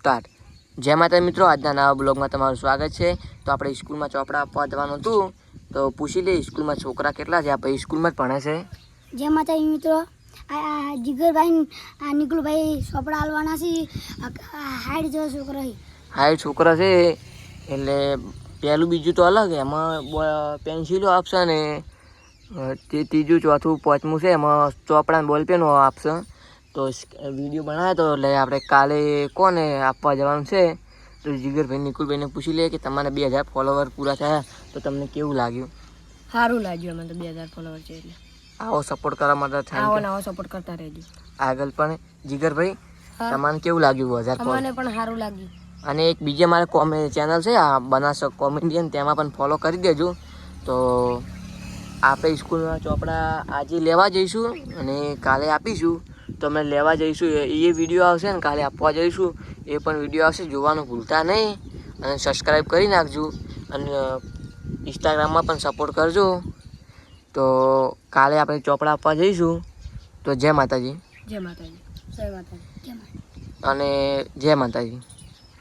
Start. જય માતા મિત્રો, આજના નવા બ્લોગમાં તમારું સ્વાગત છે। તો આપણે સ્કૂલમાં ચોપડા આપવા જવાનું હતું, તો પૂછી લે સ્કૂલમાં છોકરા કેટલા છે? આપણે સ્કૂલમાં જ ભણે છે। જય માતા મિત્રો, આ જીગરભાઈ આ નિકુલભાઈ ચોપડા આલવાના છે। 60 જેવા છોકરા છે। 60 છોકરા છે એટલે પહેલું બીજું તો અલગ, એમાં પેન્સિલો આપશે ને તે ત્રીજું ચોથું પાંચમું છે એમાં ચોપડા ને બોલપેનો આપશે। તો વિડીયો બનાવ્યો તો એટલે આપણે કાલે કોને આપવા જવાનું છે, તો જીગરભાઈ નિકુલભાઈને પૂછી લે કે તમારે 2000 ફોલોવર પૂરા થયા તો તમને કેવું લાગ્યું? સારું લાગ્યું, અમે તો 2000 ફોલોવર છે એટલે આવો સપોર્ટ કરવા માટે આવો સપોર્ટ કરતા રહેજો આગળ પણ। જીગરભાઈ તમને કેવું લાગ્યું 1000 ફોલોવર? અમને પણ સારું લાગ્યું। અને એક બીજી અમારે ચેનલ છે આ બનાસ કોમેડિયન, તેમાં પણ ફોલો કરી દેજો। તો આપણે સ્કૂલમાં ચોપડા આજે લેવા જઈશું અને કાલે આપીશું। તો અમે લેવા જઈશું એ વિડીયો આવશે ને કાલે આપવા જઈશું એ પણ વિડીયો આવશે, જોવાનું ભૂલતા નહીં અને સબસ્ક્રાઈબ કરી નાખજો અને ઇન્સ્ટાગ્રામમાં પણ સપોર્ટ કરજો। તો કાલે આપણે ચોપડા આપવા જઈશું। તો જય માતાજી, જય માતાજી, જય માતાજી, અને જય માતાજી।